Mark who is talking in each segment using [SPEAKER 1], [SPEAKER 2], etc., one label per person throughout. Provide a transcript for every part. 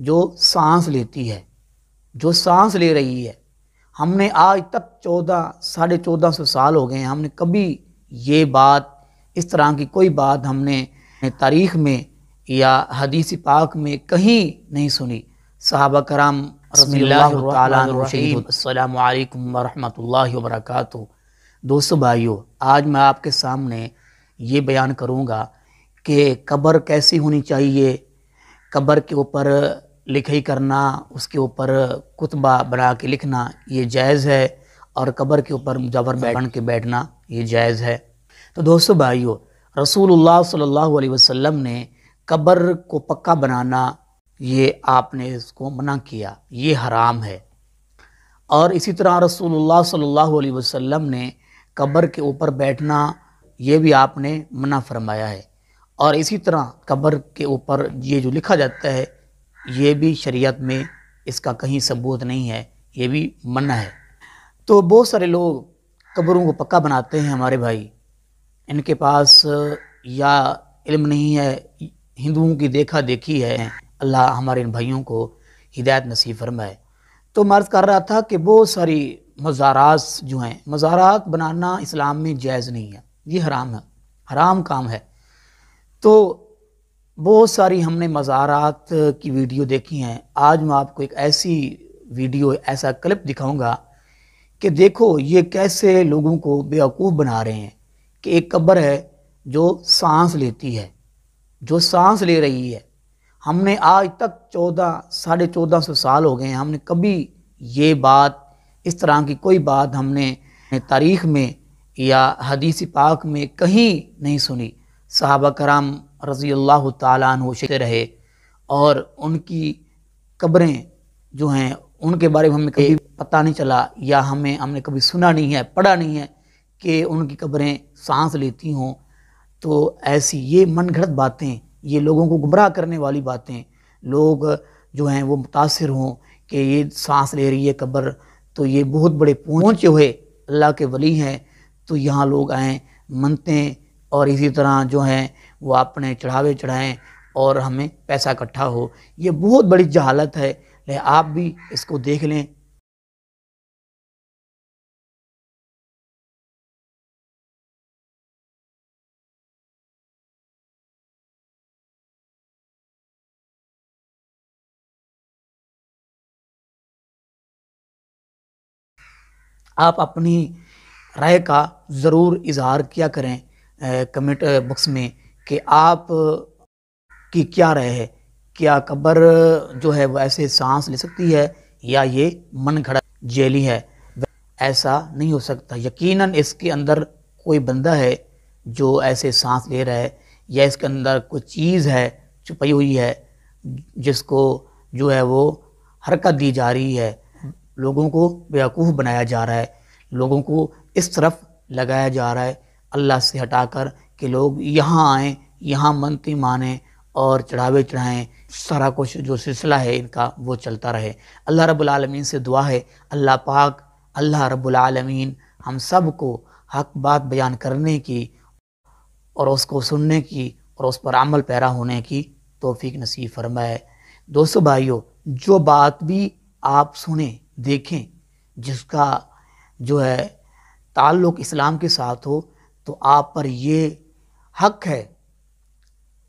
[SPEAKER 1] جو سانس لیتی ہے، جو سانس لے رہی ہے۔ ہم نے آج تک 1400 سال ہو گئے ہیں، ہم نے کبھی یہ بات، اس طرح کی کوئی بات ہم نے تاریخ میں یا حدیث پاک میں کہیں نہیں سنی۔ صحابہ کرام رضی اللہ تعالیٰ عنہم۔ السلام علیکم ورحمۃ اللہ وبرکاتہ۔ دوستو بھائیو، آج میں آپ کے سامنے یہ بیان کروں گا کہ قبر کیسی ہونی چاہیے، قبر کے اوپر لکھائی کرنا، اس کے اوپر کتبہ بنا کے لکھنا یہ جائز ہے، اور قبر کے اوپر مجاور بن کے بیٹھنا یہ جائز ہے۔ تو دوستو بھائیو، رسول اللہ صلی اللہ علیہ وسلم نے قبر کو پکا بنانا، یہ آپ نے اس کو منع کیا، یہ حرام ہے۔ اور اسی طرح رسول اللہ صلی اللہ علیہ وسلم نے قبر کے اوپر بیٹھنا، یہ بھی آپ نے منع فرمایا ہے۔ اور اسی طرح قبر کے اوپر یہ جو لکھا جاتا ہے، یہ بھی شریعت میں اس کا کہیں ثبوت نہیں ہے، یہ بھی منع ہے۔ تو بہت سارے لوگ قبروں کو پکا بناتے ہیں ہمارے بھائی، ان کے پاس یا علم نہیں ہے، ہندوؤں کی دیکھا دیکھی ہے۔ اللہ ہمارے ان بھائیوں کو ہدایت نصیب فرمائے۔ تو میں عرض کر رہا تھا کہ بہت ساری مزارات جو ہیں، مزارات بنانا اسلام میں جائز نہیں ہے، یہ حرام ہے، حرام کام ہے۔ تو بہت ساری ہم نے مزارات کی ویڈیو دیکھی ہیں۔ آج میں آپ کو ایک ایسی ویڈیو، ایسا کلپ دکھاؤں گا کہ دیکھو یہ کیسے لوگوں کو بیوقوف بنا رہے ہیں کہ ایک قبر ہے جو سانس لیتی ہے، جو سانس لے رہی ہے۔ ہم نے آج تک 1400 سال ہو گئے ہیں، ہم نے کبھی یہ بات، اس طرح کی کوئی بات ہم نے تاریخ میں یا حدیث پاک میں کہیں نہیں سنی۔ صحابہ کرام رضی اللہ تعالیٰ عنہ شہید رہے، اور ان کی قبریں جو ہیں ان کے بارے میں ہمیں کبھی پتہ نہیں چلا، یا ہم نے کبھی سنا نہیں ہے، پڑھا نہیں ہے کہ ان کی قبریں سانس لیتی ہوں۔ تو ایسی یہ من گھڑت باتیں، یہ لوگوں کو گمراہ کرنے والی باتیں، لوگ جو ہیں وہ متاثر ہوں کہ یہ سانس لے رہی ہے قبر، تو یہ بہت بڑے پہنچے ہوئے اللہ کے ولی ہیں، تو یہاں لوگ آئیں منتیں، اور اسی طرح جو ہیں وہ اپنے چڑھاوے چڑھائیں اور ہمیں پیسہ اکٹھا ہو۔ یہ بہت بڑی جہالت ہے، آپ بھی اس کو دیکھ لیں۔ آپ اپنی رائے کا ضرور اظہار کیا کریں کمنٹ باکس میں کہ آپ کی کیا رائے ہے، کیا قبر جو ہے وہ ایسے سانس لے سکتی ہے یا یہ من گھڑت جیلی ہے؟ ایسا نہیں ہو سکتا، یقیناً اس کے اندر کوئی بندہ ہے جو ایسے سانس لے رہا ہے، یا اس کے اندر کوئی چیز ہے چھپی ہوئی ہے جس کو جو ہے وہ حرکت دی جا رہی ہے، لوگوں کو بیوقوف بنایا جا رہا ہے، لوگوں کو اس طرف لگایا جا رہا ہے اللہ سے ہٹا کر کہ لوگ یہاں آئیں، یہاں منتیں مانیں اور چڑھاوے چڑھائیں، سارا کچھ جو سلسلہ ہے ان کا وہ چلتا رہے۔ اللہ رب العالمین سے دعا ہے، اللہ پاک، اللہ رب العالمین ہم سب کو حق بات بیان کرنے کی اور اس کو سننے کی اور اس پر عمل پیرا ہونے کی توفیق نصیب فرمائے۔ دوستو بھائیو، جو بات بھی آپ سنیں، دیکھیں، جس کا جو ہے تعلق اسلام کے ساتھ ہو، تو آپ پر یہ حق ہے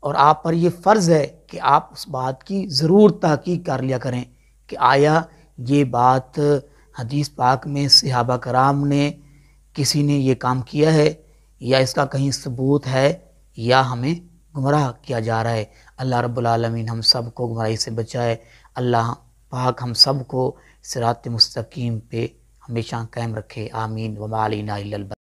[SPEAKER 1] اور آپ پر یہ فرض ہے کہ آپ اس بات کی ضرور تحقیق کر لیا کریں کہ آیا یہ بات حدیث پاک میں صحابہ کرام نے کسی نے یہ کام کیا ہے، یا اس کا کہیں ثبوت ہے، یا ہمیں گمراہ کیا جا رہا ہے۔ اللہ رب العالمین ہم سب کو گمراہی سے بچائے۔ اللہ پاک ہم سب کو صراط مستقیم پہ ہمیشہ قائم رکھے، آمین۔ وما علینا الا البلاغ۔